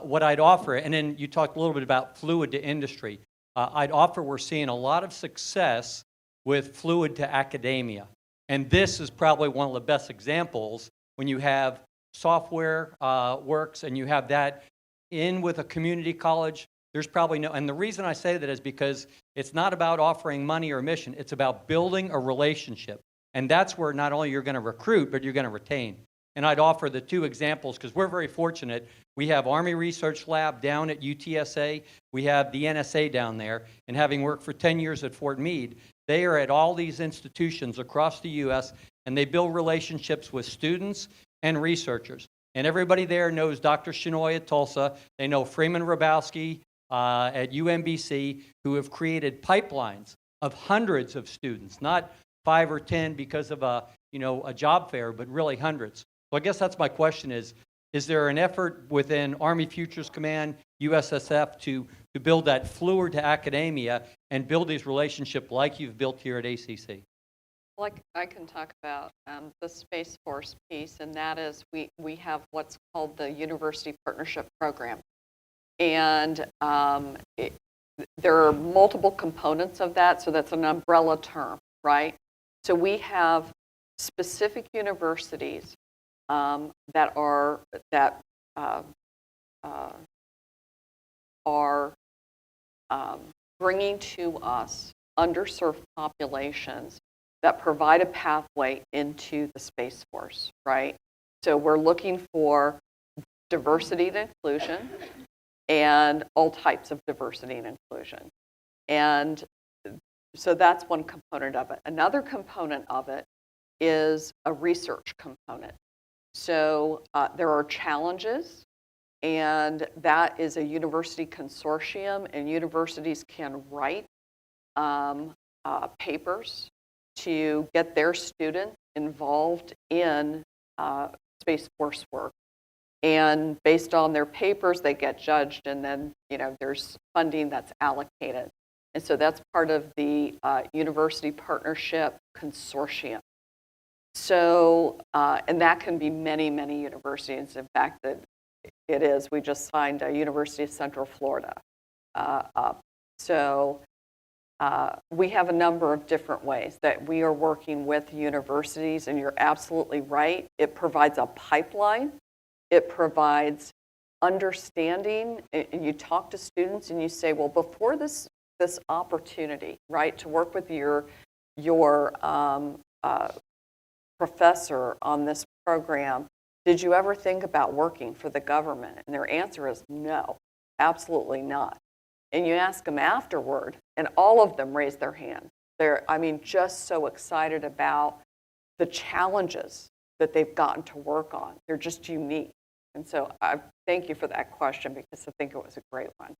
What I'd offer, and then you talked a little bit about fluid to industry. I'd offer we're seeing a lot of success with fluid to academia. And this is probably one of the best examples when you have software works and you have that in with a community college. There's probably no, and the reason I say that is because it's not about offering money or mission, it's about building a relationship. And that's where not only you're going to recruit, but you're going to retain. And I'd offer the two examples because we're very fortunate. We have Army Research Lab down at UTSA. We have the NSA down there. And having worked for 10 years at Fort Meade, they are at all these institutions across the U.S., and they build relationships with students and researchers. And everybody there knows Dr. Shinoy at Tulsa. They know Freeman Hrabowski at UMBC, who have created pipelines of hundreds of students, not 5 or 10 because of a job fair, but really hundreds. So I guess that's my question is there an effort within Army Futures Command, USSF, to build that fluid to academia and build these relationships like you've built here at ACC? Like I can talk about the Space Force piece, and that is we have what's called the University Partnership Program. And there are multiple components of that, so that's an umbrella term, right? So we have specific universities that are bringing to us underserved populations that provide a pathway into the Space Force, right? So we're looking for diversity and inclusion and all types of diversity and inclusion. And so that's one component of it. Another component of it is a research component. So there are challenges, and that is a university consortium, and universities can write papers to get their students involved in Space Force work. And based on their papers, they get judged, and then there's funding that's allocated. And so that's part of the University Partnership Consortium. So, and that can be many, many universities. In fact, it is. We just signed a University of Central Florida up. So we have a number of different ways that we are working with universities, and you're absolutely right. It provides a pipeline. It provides understanding, and you talk to students and you say, well, before this opportunity, right, to work with your professor on this program, did you ever think about working for the government? And their answer is no, absolutely not. And you ask them afterward, and all of them raise their hand. They're, just so excited about the challenges that they've gotten to work on. They're just unique. And so I thank you for that question, because I think it was a great one.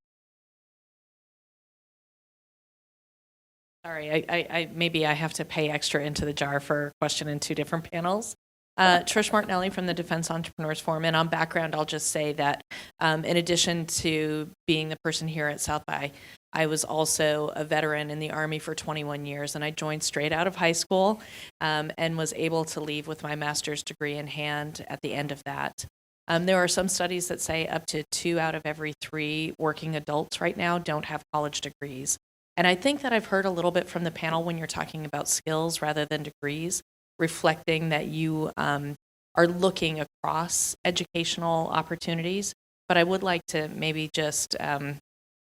Sorry, I maybe I have to pay extra into the jar for a question in two different panels. Trish Martinelli from the Defense Entrepreneurs Forum, and on background, I'll just say that in addition to being the person here at South by, I was also a veteran in the Army for 21 years, and I joined straight out of high school and was able to leave with my master's degree in hand at the end of that. There are some studies that say up to 2 out of every 3 working adults right now don't have college degrees. And I think that I've heard a little bit from the panel when you're talking about skills rather than degrees, reflecting that you are looking across educational opportunities. But I would like to maybe just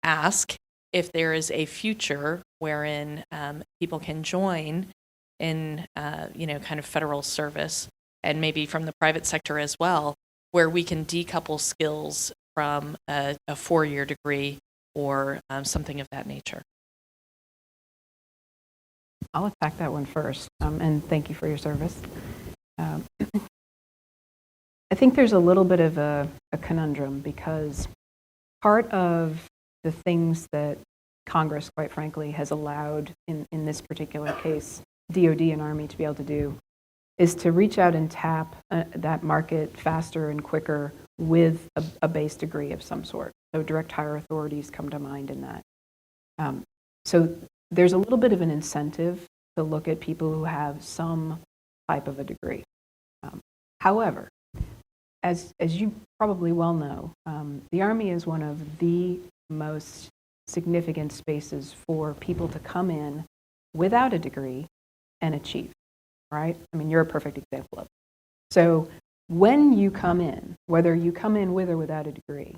ask if there is a future wherein people can join in, kind of federal service, and maybe from the private sector as well, where we can decouple skills from a 4-year degree or something of that nature. I'll attack that one first, and thank you for your service. I think there's a little bit of a conundrum, because part of the things that Congress, quite frankly, has allowed in this particular case, DoD and Army to be able to do, is to reach out and tap that market faster and quicker with a base degree of some sort. So direct hire authorities come to mind in that. So there's a little bit of an incentive to look at people who have some type of a degree. However, as you probably well know, the Army is one of the most significant spaces for people to come in without a degree and achieve, right? I mean, you're a perfect example of it. So when you come in, whether you come in with or without a degree,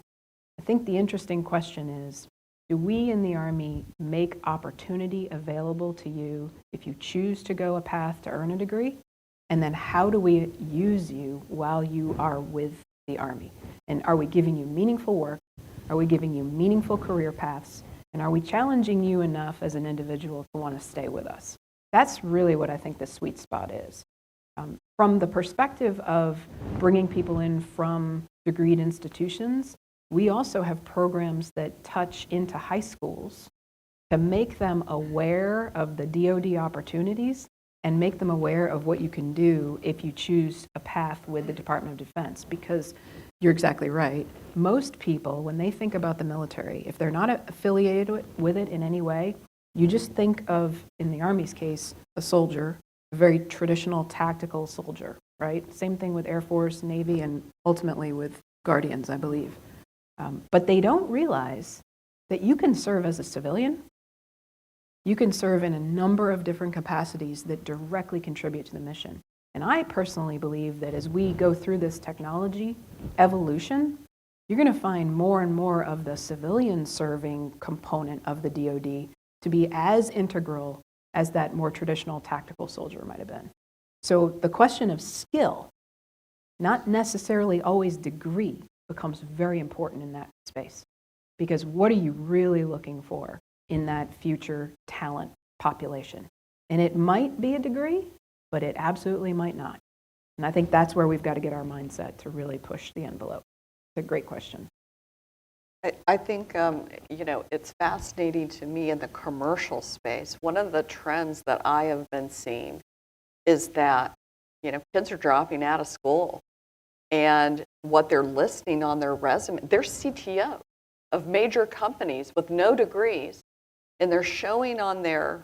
I think the interesting question is, do we in the Army make opportunity available to you if you choose to go a path to earn a degree? And then how do we use you while you are with the Army? And are we giving you meaningful work? Are we giving you meaningful career paths? And are we challenging you enough as an individual to want to stay with us? That's really what I think the sweet spot is. From the perspective of bringing people in from degreed institutions, we also have programs that touch into high schools to make them aware of the DoD opportunities and make them aware of what you can do if you choose a path with the Department of Defense. Because you're exactly right. Most people, when they think about the military, if they're not affiliated with it in any way, you just think of, in the Army's case, a soldier, a very traditional tactical soldier, right? Same thing with Air Force, Navy, and ultimately with Guardians, I believe. But they don't realize that you can serve as a civilian. You can serve in a number of different capacities that directly contribute to the mission. And I personally believe that as we go through this technology evolution, you're going to find more and more of the civilian serving component of the DoD to be as integral as that more traditional tactical soldier might have been. So the question of skill, not necessarily always degree, becomes very important in that space. Because what are you really looking for in that future talent population? And it might be a degree, but it absolutely might not. And I think that's where we've got to get our mindset to really push the envelope. It's a great question. I think, it's fascinating to me in the commercial space. One of the trends that I have been seeing is that, kids are dropping out of school, and what they're listing on their resume, they're CTO of major companies with no degrees, and they're showing on their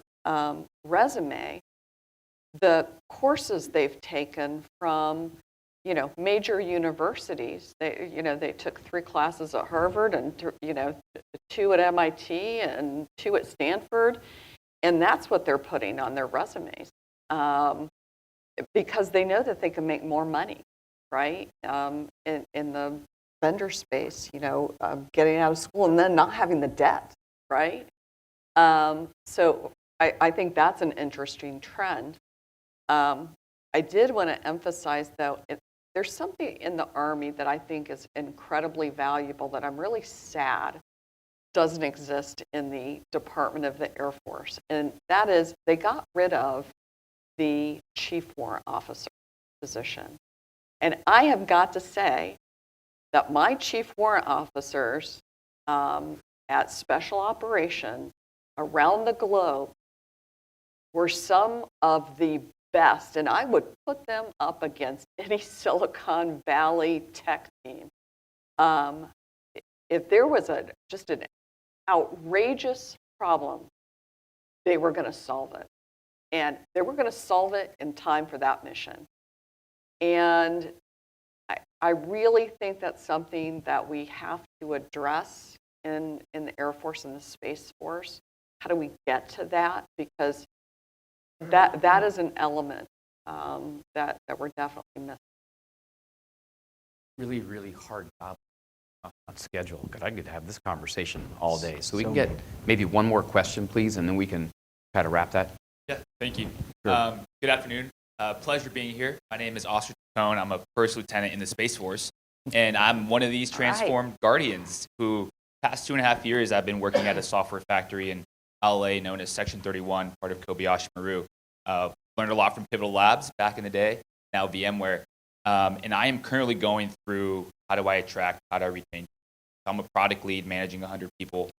resume the courses they've taken from, major universities. They took 3 classes at Harvard and, 2 at MIT and 2 at Stanford, and that's what they're putting on their resumes because they know that they can make more money, right? In the vendor space, getting out of school and then not having the debt, right? So I think that's an interesting trend. I did want to emphasize, though, there's something in the Army that I think is incredibly valuable that I'm really sad doesn't exist in the Department of the Air Force, and that is they got rid of the Chief Warrant Officer position. And I have got to say that my Chief Warrant Officers at Special Operations around the globe were some of the best, and I would put them up against any Silicon Valley tech team. If there was just an outrageous problem, they were going to solve it. And they were going to solve it in time for that mission. And I really think that's something that we have to address in the Air Force and the Space Force. How do we get to that? Because that is an element that we're definitely missing. Really, really hard job on schedule. God, I could have this conversation all day. So we can get maybe one more question, please, and then we can try to wrap that. Yeah, thank you. Sure. Good afternoon. Pleasure being here. My name is Oscar Chacon. I'm a first lieutenant in the Space Force, and I'm one of these transformed Guardians who, past 2.5 years, I've been working at a software factory in LA known as Section 31, part of Kobayashi Maru. Learned a lot from Pivotal Labs back in the day, now VMware. And I am currently going through how do I attract, how do I retain. I'm a product lead managing 100 people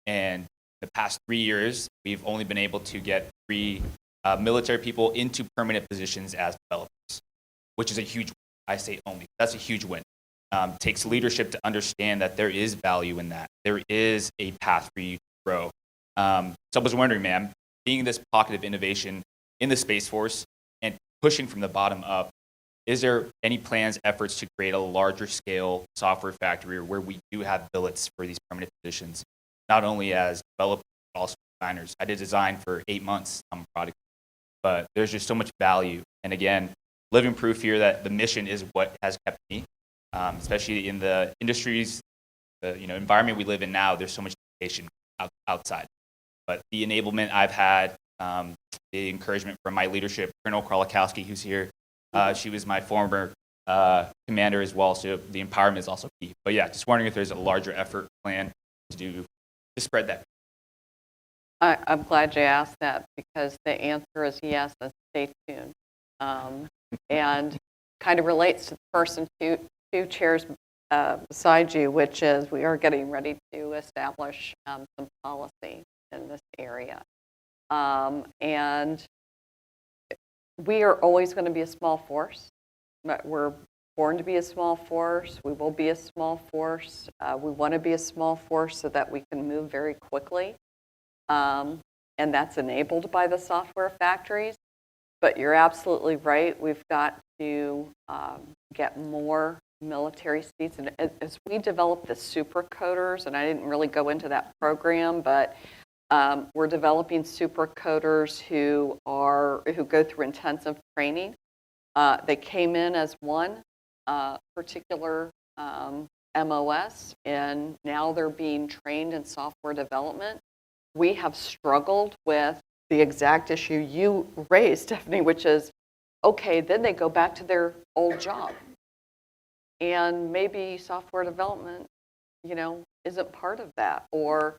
And the past 3 years, we've only been able to get 3 military people into permanent positions as developers, which is a huge win. I say only. That's a huge win. Takes leadership to understand that there is value in that. There is a path for you to grow. So I was wondering, ma'am, being this pocket of innovation in the Space Force and pushing from the bottom up, is there any plans, efforts to create a larger scale software factory where we do have billets for these permanent positions, not only as developers, but also designers? I did design for 8 months on a product, but there's just so much value. And again, living proof here that the mission is what has kept me, especially in the industries, the environment we live in now. There's so much education outside, but the enablement I've had, the encouragement from my leadership, Colonel Krolakowski, who's here. She was my former commander as well, so the empowerment is also key. But yeah, just wondering if there's a larger effort plan to spread that. I'm glad you asked that, because the answer is yes, and stay tuned. And kind of relates to the person two chairs beside you, which is we are getting ready to establish some policy in this area. And we are always going to be a small force. But we're born to be a small force. We will be a small force. We want to be a small force so that we can move very quickly. And that's enabled by the software factories. But you're absolutely right. We've got to get more military seats. And as we develop the supercoders, and I didn't really go into that program, but we're developing supercoders who go through intensive training. They came in as one particular MOS, and now they're being trained in software development. We have struggled with the exact issue you raised, Stephanie, which is, okay, then they go back to their old job. And maybe software development, isn't part of that, or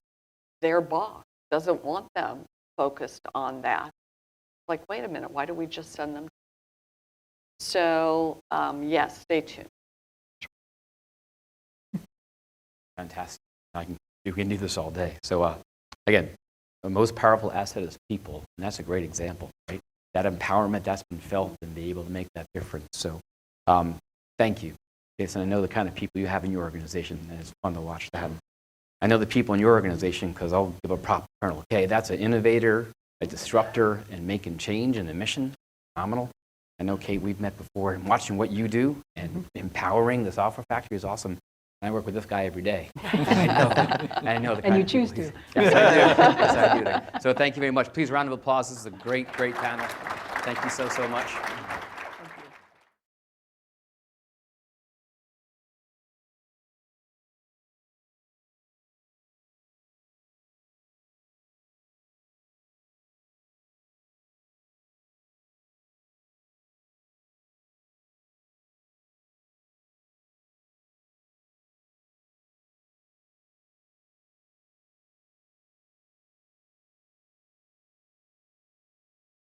their boss doesn't want them focused on that. Like, wait a minute, why do we just send them? So, yes, stay tuned. Fantastic. You can do this all day. So again, the most powerful asset is people, and that's a great example, right? That empowerment, that's been felt, and be able to make that difference. So thank you, Jason. I know the kind of people you have in your organization, and it's fun to watch that. I know the people in your organization, because I'll give a prop to Colonel. Okay, that's an innovator, a disruptor, and making change in a mission. Phenomenal. I know, Kate, we've met before, and watching what you do and empowering the software factory is awesome. I work with this guy every day. I know the kind And you of choose people to. Yes, I do. Yes, I do. So thank you very much. Please, round of applause. This is a great, great panel. Thank you so much.